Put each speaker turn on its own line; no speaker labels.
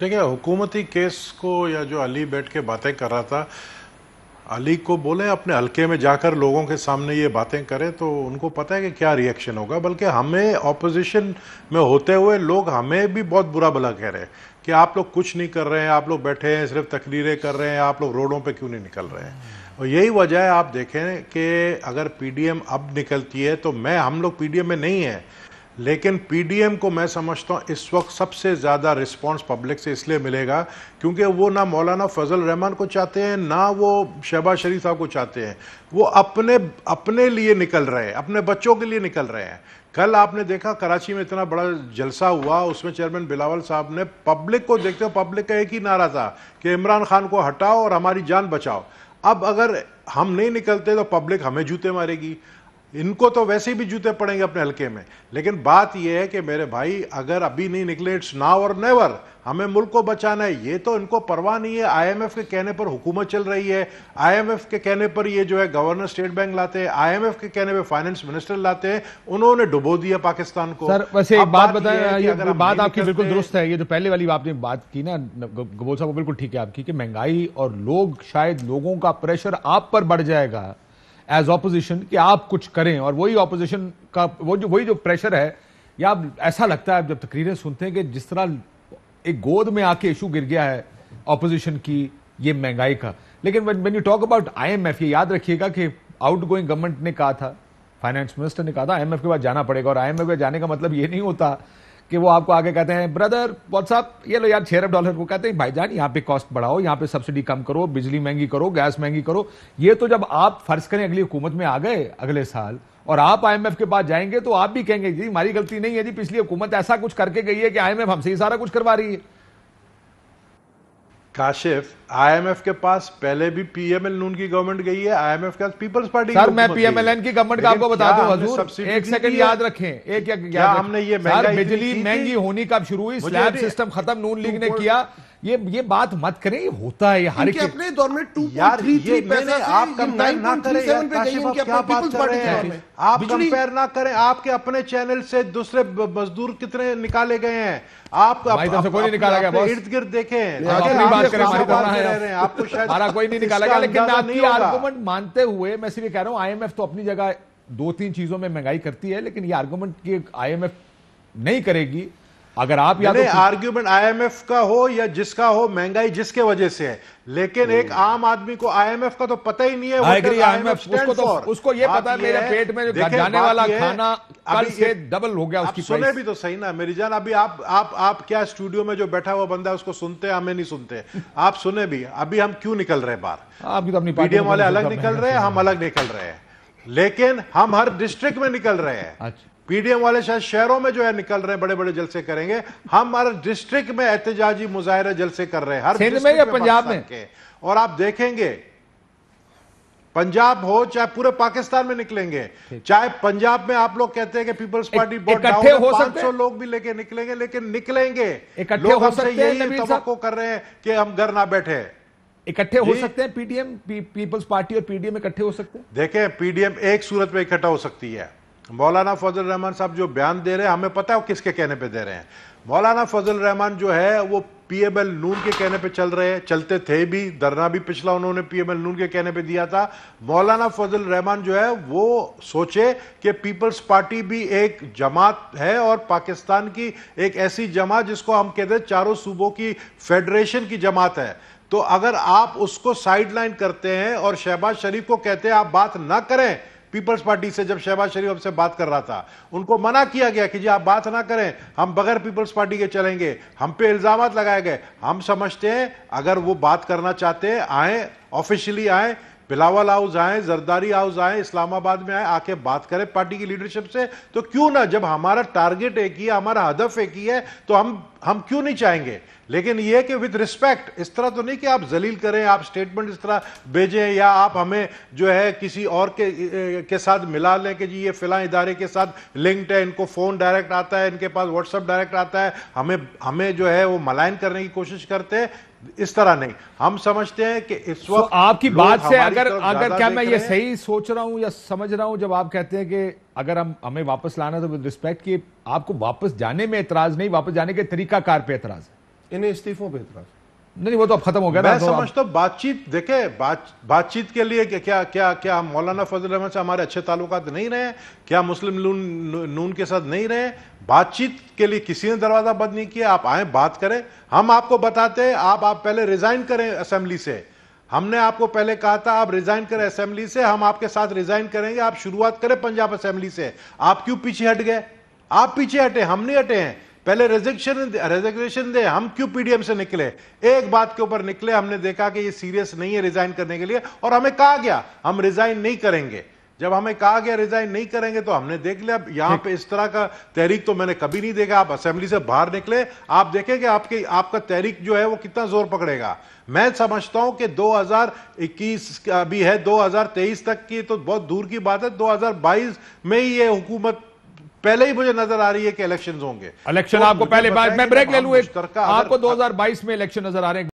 देखिए, हुकूमती केस को या जो अली बैठ के बातें कर रहा था, अली को बोले अपने हलके में जाकर लोगों के सामने ये बातें करें तो उनको पता है कि क्या रिएक्शन होगा। बल्कि हमें ऑपोजिशन में होते हुए लोग हमें भी बहुत बुरा भला कह रहे हैं कि आप लोग कुछ नहीं कर रहे हैं, आप लोग बैठे हैं सिर्फ तकरीरें कर रहे हैं, आप लोग रोडों पे क्यों नहीं निकल रहे हैं। और यही वजह है, आप देखें कि अगर पीडीएम अब निकलती है तो हम लोग पीडीएम में नहीं है, लेकिन पीडीएम को मैं समझता हूं इस वक्त सबसे ज्यादा रिस्पांस पब्लिक से इसलिए मिलेगा क्योंकि वो ना मौलाना फजल रहमान को चाहते हैं, ना वो शहबाज शरीफ साहब को चाहते हैं। वो अपने अपने लिए निकल रहे हैं, अपने बच्चों के लिए निकल रहे हैं। कल आपने देखा कराची में इतना बड़ा जलसा हुआ, उसमें चेयरमैन बिलावल साहब ने पब्लिक को देखते हुए, पब्लिक का एक ही नारा था कि इमरान खान को हटाओ और हमारी जान बचाओ। अब अगर हम नहीं निकलते तो पब्लिक हमें जूते मारेगी, इनको तो वैसे ही भी जूते पड़ेंगे अपने हलके में। लेकिन बात यह है कि मेरे भाई अगर अभी नहीं निकले, इट्स नाउ और नेवर, हमें मुल्क को बचाना है। ये तो इनको परवाह नहीं है। आईएमएफ के कहने पर हुकूमत चल रही है, आईएमएफ के कहने पर ये जो है गवर्नर स्टेट बैंक लाते हैं, आईएमएफ के कहने पर फाइनेंस मिनिस्टर लाते हैं, उन्होंने डुबो दिया पाकिस्तान को।
सर वैसे एक बात बताएं, ये बात आपकी बिल्कुल दुरुस्त है। ये जो पहले वाली आपने बात की ना गबोल साहब, बिल्कुल ठीक है आपकी, कि महंगाई और लोग शायद लोगों का प्रेशर आप पर बढ़ जाएगा एज ऑपोजिशन कि आप कुछ करें, और वही ऑपोजिशन का वही जो प्रेशर है, या ऐसा लगता है जब तकरीरें सुनते हैं कि जिस तरह एक गोद में आके इशू गिर गया है ऑपोजिशन की, ये महंगाई का। लेकिन when you talk about IMF, ये याद रखिएगा कि आउटगोइंग गवर्नमेंट ने कहा था, फाइनेंस मिनिस्टर ने कहा था आईएमएफ के पास जाना पड़ेगा, और आईएमएफ के जाने का मतलब ये नहीं होता कि वो आपको आगे कहते हैं ब्रदर व्हाट्सअप ये लो यार 6 अरब डॉलर को, कहते हैं भाईजान यहाँ पे कॉस्ट बढ़ाओ, यहाँ पे सब्सिडी कम करो, बिजली महंगी करो, गैस महंगी करो। ये तो जब आप फर्ज करें अगली हुकूमत में आ गए अगले साल और आप आईएमएफ के पास जाएंगे तो आप भी कहेंगे जी हमारी गलती नहीं है जी, पिछली हुकूमत ऐसा कुछ करके गई है कि आईएमएफ हमसे ही सारा कुछ करवा रही है।
काशिफ, आईएमएफ के पास पहले भी पीएमएल नून की गवर्नमेंट गई है, आईएमएफ के पास पीपल्स पार्टी।
सर मैं पीएमएलएन की गवर्नमेंट का आपको बता दूं हजूर, एक सेकंड याद रखें, एक याद
हमने ये
बिजली महंगी होनी कब शुरू हुई, स्लैब सिस्टम खत्म नून लीग ने किया। ये बात मत करें, ये होता है, ये हर एक
अपने दौर में 2.33 पैसा
आप कंपेयर ना करें, क्या बात कर रहे हैं आप, कंपेयर ना करें। आपके अपने चैनल से दूसरे मजदूर कितने निकाले गए हैं, आप
कोई नहीं निकाला गया,
इर्द गिर्द देखें,
बात करें
आपको शायद
हमारा कोई नहीं निकाला गया। लेकिन मैं आपकी आर्गुमेंट मानते हुए मैं सिर्फ कह रहा हूं, आईएमएफ तो अपनी जगह 2-3 चीजों में महंगाई करती है, लेकिन ये आर्गुमेंट की आईएमएफ नहीं करेगी। अगर आप या तो
आर्ग्यूमेंट आईएमएफ का हो या जिसका हो, महंगाई जिसके वजह से है, लेकिन एक आम आदमी को आईएमएफ का तो पता ही नहीं है।
आईएमएफ उसको ये पता है मेरे पेट में जाने वाला खाना कल से डबल हो गया उसकी
सुने भी तो सही ना मेरी जान। अभी आप क्या स्टूडियो में जो बैठा हुआ बंदा है उसको सुनते हैं, हमें नहीं सुनते। आप सुने भी, अभी हम क्यों निकल रहे बाहर,
आपकी तो अपनी
पीडीएम वाले अलग निकल रहे हैं, हम अलग निकल रहे हैं, लेकिन हम हर डिस्ट्रिक्ट में निकल रहे हैं।
अच्छा,
पीडीएम वाले शायद शहरों में जो है निकल रहे हैं, बड़े बड़े जलसे करेंगे, हम हर डिस्ट्रिक्ट में एहतजाजी मुजाहरे जलसे कर रहे हैं, हर
सिंध में या पंजाब में।
और आप देखेंगे पंजाब हो चाहे पूरे पाकिस्तान में निकलेंगे। चाहे पंजाब में आप लोग कहते हैं कि पीपल्स पार्टी बहुत डाउन है, 500 लोग भी लेके निकलेंगे, लेकिन निकलेंगे।
लोग हमसे
यही तवक्को कर रहे हैं कि हम घर ना बैठे।
इकट्ठे हो सकते हैं पीडीएम, पीपल्स पार्टी और पीडीएम इकट्ठे हो सकते हैं।
देखें, पीडीएम एक सूरत में इकट्ठा हो सकती है। मौलाना फजल रहमान साहब जो बयान दे रहे हैं, हमें पता है वो किसके कहने पे दे रहे हैं। मौलाना फजल रहमान जो है वो पीएमएल नून के कहने पे चल रहे हैं, चलते थे भी, धरना भी पिछला उन्होंने पीएमएल नून के कहने पे दिया था। मौलाना फजल रहमान जो है वो सोचे कि पीपल्स पार्टी भी एक जमात है और पाकिस्तान की एक ऐसी जमात जिसको हम कहते हैं चारों सूबों की फेडरेशन की जमात है। तो अगर आप उसको साइडलाइन करते हैं और शहबाज शरीफ को कहते हैं आप बात ना करें पीपल्स पार्टी से, जब शहबाज शरीफ हमसे बात कर रहा था उनको मना किया गया कि जी आप बात ना करें, हम बगैर पीपल्स पार्टी के चलेंगे, हम पे इल्जामात लगाए गए। हम समझते हैं अगर वो बात करना चाहते हैं आए, ऑफिशियली आए, बिलावल हाउस आए, जरदारी हाउस आए, इस्लामाबाद में आए, आके बात करें पार्टी की लीडरशिप से। तो क्यों ना, जब हमारा टारगेट एक ही है, हमारा हदफ एक ही है, तो हम क्यों नहीं चाहेंगे। लेकिन यह कि विद रिस्पेक्ट, इस तरह तो नहीं कि आप जलील करें, आप स्टेटमेंट इस तरह भेजें या आप हमें जो है किसी और के साथ मिला लें कि जी ये फिला इदारे के साथ लिंक्ड है, इनको फोन डायरेक्ट आता है, इनके पास व्हाट्सएप डायरेक्ट आता है, हमें जो है वो मलाइन करने की कोशिश करते हैं। इस तरह नहीं, हम समझते हैं कि इस वक्त
आपकी बात से अगर क्या मैं ये सही सोच रहा हूं या समझ रहा हूं, जब आप कहते हैं कि अगर हमें वापस लाना तो विद रिस्पेक्ट कि आपको वापस जाने में एतराज नहीं, वापस जाने के तरीकाकार पे एतराज है।
इन्हें इस्तीफों पे इतराज।
नहीं, वो तो अब खत्म हो गया ना।
मैं
तो
समझता हूं बातचीत, देखे बातचीत के लिए क्या क्या क्या मौलाना फजल रहमान से हमारे अच्छे ताल्लुकात नहीं रहे? क्या मुस्लिम नून के साथ नहीं रहे? बातचीत के लिए किसी ने दरवाजा बंद नहीं किया। आप आए, बात करें, हम आपको बताते हैं। आप पहले रिजाइन करें असेंबली से। हमने आपको पहले कहा था आप रिजाइन करें असेंबली से, हम आपके साथ रिजाइन करेंगे। आप शुरुआत करें पंजाब असेंबली से। आप क्यों पीछे हट गए? आप पीछे हटे, हम नहीं हटे हैं। पहले रेजिग्नेशन दे। हम क्यों पीडीएम से निकले? एक बात के ऊपर निकले, हमने देखा कि ये सीरियस नहीं है रिजाइन करने के लिए, और हमें कहा गया हम रिजाइन नहीं करेंगे। जब हमें कहा गया रिजाइन नहीं करेंगे तो हमने देख लिया। यहां पे इस तरह का तहरीक तो मैंने कभी नहीं देखा। आप असेंबली से बाहर निकले, आप देखेंगे आपका तहरीक जो है वो कितना जोर पकड़ेगा। मैं समझता हूं कि 2021 अभी है, 2023 तक की तो बहुत दूर की बात है। 2022 में ही ये हुकूमत पहले ही मुझे नजर आ रही है कि इलेक्शंस होंगे।
इलेक्शन
तो
आपको पहले, मैं ब्रेक ले लूं, आपको 2022 में इलेक्शन नजर आ रहे हैं।